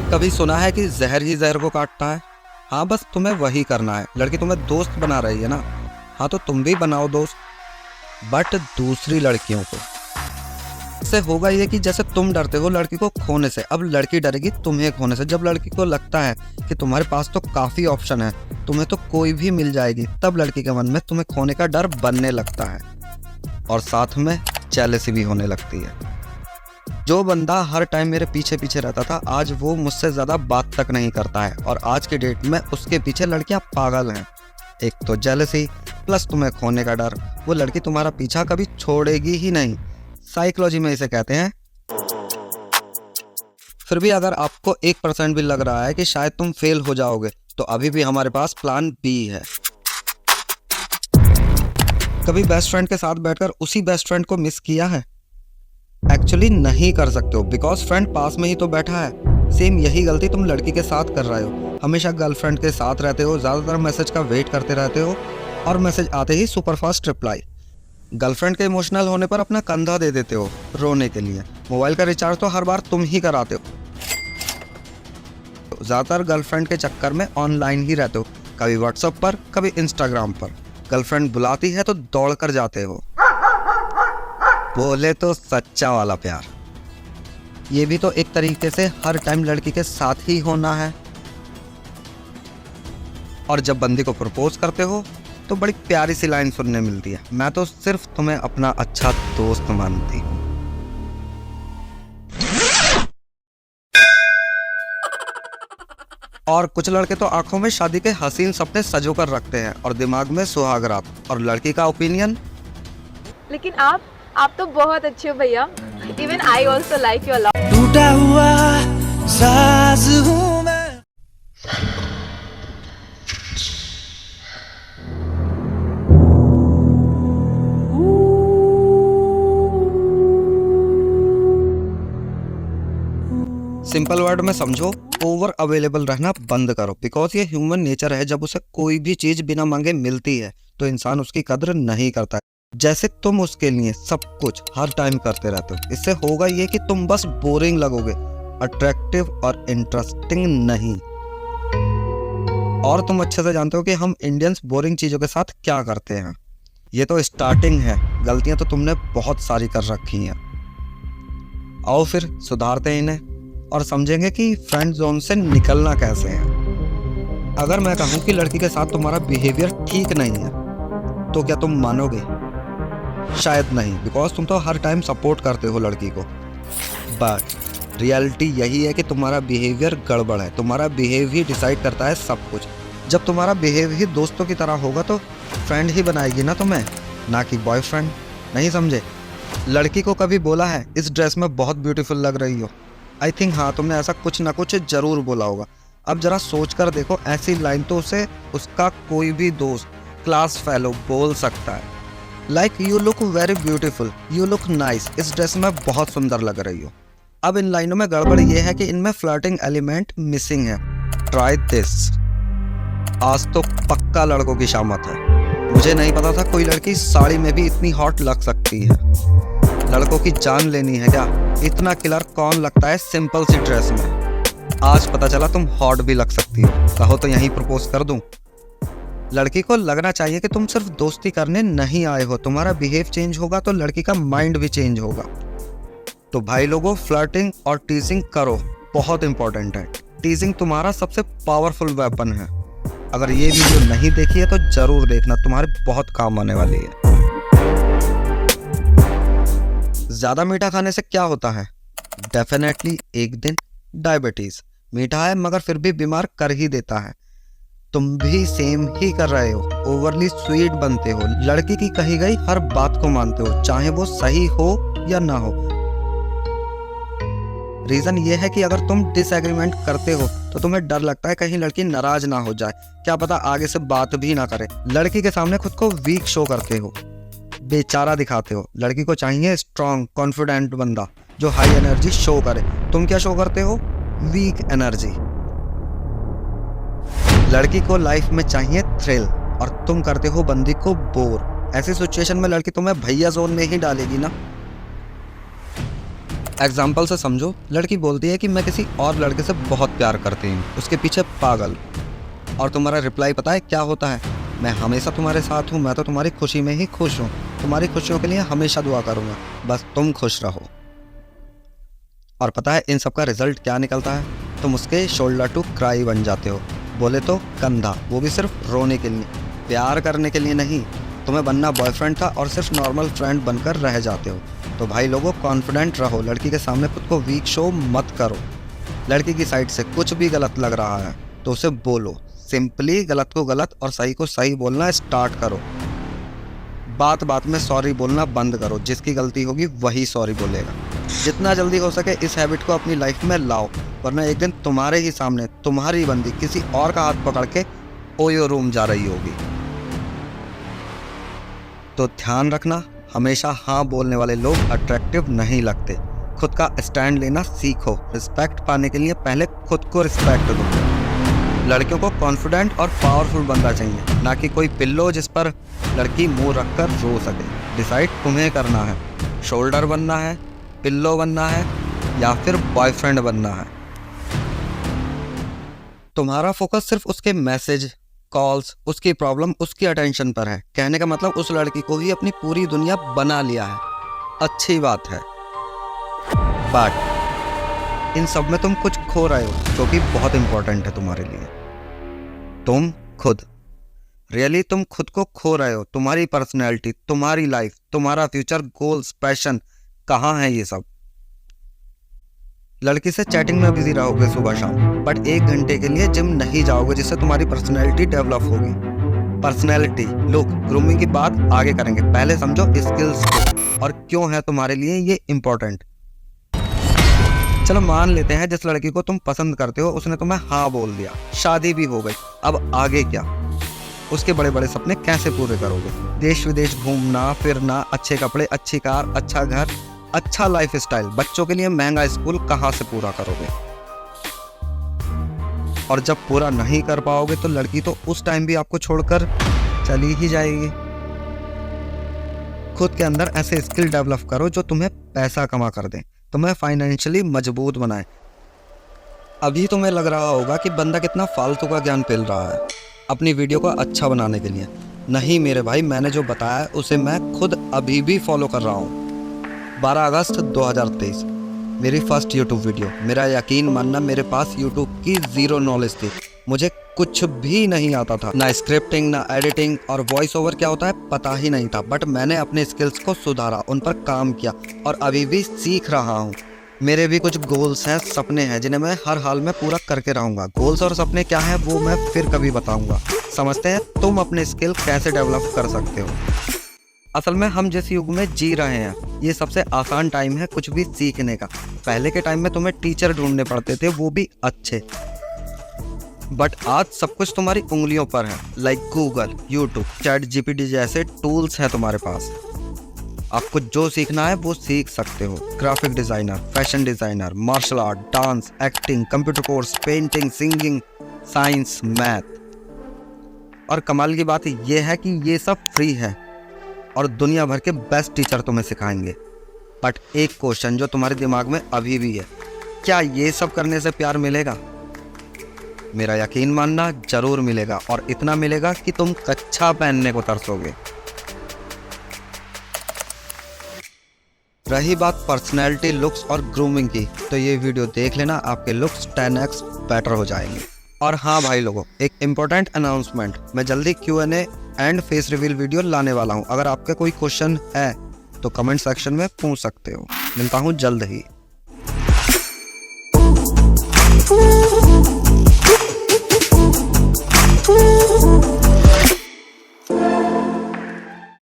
कभी सुना है कि जहर ही जहर को काटता है? हाँ, बस तुम्हें वही करना है। लड़की तुम्हें दोस्त बना रही है ना, हाँ तो तुम भी बनाओ दोस्त, बट दूसरी लड़कियों को। इससे होगा ये कि जैसे तुम डरते हो लड़की को खोने से, अब लड़की डरेगी तुम्हें खोने से। जब लड़की को लगता है कि तुम्हारे पास तो काफ़ी ऑप्शन है, तुम्हें तो कोई भी मिल जाएगी, तब लड़की के मन में तुम्हें खोने का डर बनने लगता है और साथ में जेलसी भी होने लगती है। जो बंदा हर टाइम मेरे पीछे पीछे रहता था, आज वो मुझसे ज़्यादा बात तक नहीं करता है और आज के डेट में उसके पीछे लड़कियां पागल हैं। एक तो जेलसी प्लस तुम्हें खोने का डर। वो लड़की तुम्हारा पीछा कभी छोड़ेगी ही नहीं, साइकोलॉजी में इसे कहते हैं। फिर भी अगर आपको 1% भी लग रहा है कि शायद तुम फेल हो जाओगे, तो अभी भी हमारे पास प्लान बी है। कभी बेस्ट फ्रेंड के साथ बैठकर उसी बेस्ट फ्रेंड को मिस किया है? एक्चुअली नहीं कर सकते हो, बिकॉज फ्रेंड पास में ही तो बैठा है। सेम यही गलती तुम लड़की के साथ कर रहे हो। हमेशा गर्लफ्रेंड के साथ रहते हो, ज़्यादातर मैसेज का वेट करते रहते हो और मैसेज आते ही सुपरफास्ट रिप्लाई। गर्लफ्रेंड के इमोशनल होने पर अपना कंधा दे देते हो रोने के लिए। मोबाइल का रिचार्ज तो हर बार तुम ही कराते हो। ज़्यादातर गर्लफ्रेंड के चक्कर में ऑनलाइन ही रहते हो, कभी व्हाट्सएप पर, कभी इंस्टाग्राम पर। गर्लफ्रेंड बुलाती है तो दौड़ कर जाते हो। बोले तो सच्चा वाला प्यार। ये भी तो एक तरीके से हर टाइम लड़की के साथ ही होना है। और जब बंदी को प्रपोज करते हो तो बड़ी प्यारी सी लाइन सुनने मिलती है, मैं तो सिर्फ तुम्हें अपना अच्छा दोस्त मानती हूँ। और कुछ लड़के तो आंखों में शादी के हसीन सपने सजो कर रखते हैं और दिमाग में सुहाग रात। और लड़की का ओपिनियन, लेकिन आप तो बहुत अच्छे हो भैया। Even I also like your love. टूटा हुआ साज हूँ मैं। सिंपल वर्ड में समझो, ओवर अवेलेबल रहना बंद करो। बिकॉज ये ह्यूमन नेचर है, जब उसे कोई भी चीज बिना मांगे मिलती है तो इंसान उसकी कद्र नहीं करता है। जैसे तुम उसके लिए सब कुछ हर टाइम करते रहते हो। इससे होगा ये कि तुम बस बोरिंग लगोगे, अट्रैक्टिव और इंटरेस्टिंग नहीं। और तुम अच्छे से जानते हो कि हम इंडियंस बोरिंग चीजों के साथ क्या करते हैं। ये तो स्टार्टिंग है, गलतियां तो तुमने बहुत सारी कर रखी हैं। आओ फिर सुधारते हैं इन्हें और समझेंगे कि फ्रेंड जोन से निकलना कैसे है। अगर मैं कहूँ कि लड़की के साथ तुम्हारा बिहेवियर ठीक नहीं है, तो क्या तुम मानोगे? शायद नहीं, बिकॉज तुम तो हर टाइम सपोर्ट करते हो लड़की को। बट रियलिटी यही है कि तुम्हारा बिहेवियर गड़बड़ है। तुम्हारा बिहेव ही डिसाइड करता है सब कुछ। जब तुम्हारा बिहेव ही दोस्तों की तरह होगा तो फ्रेंड ही बनाएगी ना तुम्हें, ना कि बॉयफ्रेंड। नहीं समझे? लड़की को कभी बोला है इस ड्रेस में बहुत ब्यूटीफुल लग रही हो? आई थिंक हाँ, तुमने ऐसा कुछ ना कुछ जरूर बोला होगा। अब जरा सोच कर देखो, ऐसी लाइन तो उसे उसका कोई भी दोस्त, क्लास फेलो बोल सकता है। Like you look very beautiful, you look nice, इस ड्रेस में बहुत सुंदर लग रही हो। अब इन लाइनों में गड़बड़ ये है कि इनमें फ्लर्टिंग एलिमेंट मिसिंग है। Try this. आज तो पक्का लड़कों की शामत है। मुझे नहीं पता था कोई लड़की साड़ी में भी इतनी हॉट लग सकती है। लड़कों की जान लेनी है क्या? इतना किलर कौन लगता है सिंपल सी ड्रेस में? आज पता चला तुम हॉट भी लग सकती हो। कहो तो यहीं प्रपोज कर दूं। लड़की को लगना चाहिए कि तुम सिर्फ दोस्ती करने नहीं आए हो। तुम्हारा बिहेव चेंज होगा तो लड़की का माइंड भी चेंज होगा। तो भाई लोगों, फ्लर्टिंग और टीजिंग करो, बहुत इंपॉर्टेंट है। टीजिंग तुम्हारा सबसे पावरफुल वेपन है। अगर ये वीडियो नहीं देखी है तो जरूर देखना, तुम्हारे बहुत काम आने वाली है। ज्यादा मीठा खाने से क्या होता है? डेफिनेटली एक दिन डायबिटीज। मीठा है मगर फिर भी बीमार कर ही देता है। तुम भी सेम ही कर रहे हो, ओवरली स्वीट बनते हो, लड़की की कही गई हर बात को मानते हो, चाहे वो सही हो या ना हो। रीजन ये है कि अगर तुम डिसएग्रीमेंट करते हो तो तुम्हें डर लगता है कहीं लड़की नाराज ना हो जाए, क्या पता आगे से बात भी ना करे। लड़की के सामने खुद को वीक शो करते हो, बेचारा दिखाते हो। लड़की को चाहिए स्ट्रॉन्ग कॉन्फिडेंट बंदा जो हाई एनर्जी शो करे। तुम क्या शो करते हो? Weak energy. लड़की को लाइफ में चाहिए थ्रिल और तुम करते हो बंदी को बोर। ऐसी सिचुएशन में लड़की तुम्हें भैया जोन में ही डालेगी ना। एग्जाम्पल से समझो, लड़की बोलती है कि मैं किसी और लड़के से बहुत प्यार करती हूँ, उसके पीछे पागल। और तुम्हारा रिप्लाई पता है क्या होता है? मैं हमेशा तुम्हारे साथ हूँ, मैं तो तुम्हारी खुशी में ही खुश हूँ, तुम्हारी खुशियों के लिए हमेशा दुआ करूँगा, बस तुम खुश रहो। और पता है इन सब का रिजल्ट क्या निकलता है? तुम उसके शोल्डर टू क्राई बन जाते हो, बोले तो कंधा, वो भी सिर्फ रोने के लिए, प्यार करने के लिए नहीं। तुम्हें बनना बॉयफ्रेंड था और सिर्फ नॉर्मल फ्रेंड बनकर रह जाते हो। तो भाई लोगों, कॉन्फिडेंट रहो, लड़की के सामने खुद को वीक शो मत करो। लड़की की साइड से कुछ भी गलत लग रहा है तो उसे बोलो, सिंपली गलत को गलत और सही को सही बोलना स्टार्ट करो। बात बात में सॉरी बोलना बंद करो, जिसकी गलती होगी वही सॉरी बोलेगा। जितना जल्दी हो सके इस हैबिट को अपनी लाइफ में लाओ, वरना एक दिन तुम्हारे ही सामने तुम्हारी बंदी किसी और का हाथ पकड़ के ओयो रूम जा रही होगी। तो ध्यान रखना, हमेशा हाँ बोलने वाले लोग अट्रैक्टिव नहीं लगते। खुद का स्टैंड लेना सीखो। रिस्पेक्ट पाने के लिए पहले खुद को रिस्पेक्ट दो। लड़कियों को कॉन्फिडेंट और पावरफुल बनना चाहिए, ना कि कोई पिल्लो जिस पर लड़की मुंह रखकर रो सके। डिसाइड तुम्हें करना है, शोल्डर बनना है, पिल्लो बनना है या फिर बॉयफ्रेंड बनना है। तुम्हारा फोकस सिर्फ उसके मैसेज, कॉल्स, उसकी प्रॉब्लम, उसकी अटेंशन पर है। कहने का मतलब उस लड़की को ही अपनी पूरी दुनिया बना लिया है। अच्छी बात है, बट इन सब में तुम कुछ खो रहे हो जो कि बहुत इंपॉर्टेंट है तुम्हारे लिए। तुम खुद, रियली तुम खुद को खो रहे हो। तुम्हारी पर्सनैलिटी, तुम्हारी लाइफ, तुम्हारा फ्यूचर, गोल्स, पैशन, कहाँ है ये सब? लड़की से चैटिंग में बिजी रहोगे सुबह शाम, बट 1 घंटे के लिए जिम नहीं जाओगे जिससे तुम्हारी पर्सनैलिटी डेवलप होगी। पर्सनैलिटी, लुक, ग्रूमिंग की बात आगे करेंगे, पहले समझो स्किल्स को और क्यों है तुम्हारे लिए ये इम्पोर्टेंट। चलो मान लेते हैं जिस लड़की को तुम पसंद करते हो उसने तुम्हें हाँ बोल दिया, शादी भी हो गई, अब आगे क्या? उसके बड़े बड़े सपने कैसे पूरे करोगे? देश विदेश घूमना फिरना, अच्छे कपड़े, अच्छी कार, अच्छा घर, अच्छा लाइफ स्टाइल, बच्चों के लिए महंगा स्कूल कहाँ से पूरा करोगे? और जब पूरा नहीं कर पाओगे तो लड़की तो उस टाइम भी आपको छोड़कर चली ही जाएगी। खुद के अंदर ऐसे स्किल डेवलप करो जो तुम्हें पैसा कमा कर दें, तुम्हें फाइनेंशियली मजबूत बनाए। अभी तुम्हें लग रहा होगा कि बंदा कितना फालतू का ज्ञान पेल रहा है अपनी वीडियो को अच्छा बनाने के लिए। नहीं मेरे भाई, मैंने जो बताया उसे मैं खुद अभी भी फॉलो कर रहा हूँ। 12 अगस्त 2023 मेरी फर्स्ट यूट्यूब वीडियो। मेरा यकीन मानना, मेरे पास यूट्यूब की ज़ीरो नॉलेज थी, मुझे कुछ भी नहीं आता था, ना स्क्रिप्टिंग, ना एडिटिंग और वॉइस ओवर क्या होता है पता ही नहीं था। बट मैंने अपने स्किल्स को सुधारा, उन पर काम किया और अभी भी सीख रहा हूँ। मेरे भी कुछ गोल्स हैं, सपने हैं जिन्हें मैं हर हाल में पूरा करके रहूँगा। गोल्स और सपने क्या हैं वो मैं फिर कभी बताऊँगा। समझते हैं तुम अपने स्किल कैसे डेवलप कर सकते हो। असल में हम जिस युग में जी रहे हैं ये सबसे आसान टाइम है कुछ भी सीखने का। पहले के टाइम में तुम्हें टीचर ढूंढने पड़ते थे, वो भी अच्छे, बट आज सब कुछ तुम्हारी उंगलियों पर है। Like Google, YouTube, chat GPT जैसे टूल्स हैं तुम्हारे पास। आपको जो सीखना है वो सीख सकते हो। Graphic designer, fashion designer, martial art, dance, acting, computer course, painting, singing, science, math. और कमाल की बात ये है कि ये सब फ्री है और दुनिया भर के बेस्ट टीचर तुम्हें सिखाएंगे। बट एक क्वेश्चन जो तुम्हारे दिमाग में अभी भी है, क्या ये सब करने से प्यार मिलेगा? मेरा यकीन मानना जरूर मिलेगा, और इतना मिलेगा कि तुम कच्छा पहनने को तरसोगे। रही बात पर्सनैलिटी, लुक्स और ग्रूमिंग की, तो ये वीडियो देख लेना, आपके लुक्स 10x बेटर हो जाएंगे। और हाँ भाई लोगों, एक इम्पोर्टेंट अनाउंसमेंट, मैं जल्दी Q&A and face reveal video लाने वाला हूँ। अगर आपका कोई क्वेश्चन है तो कमेंट सेक्शन में पूछ सकते हो। मिलता हूँ जल्द ही।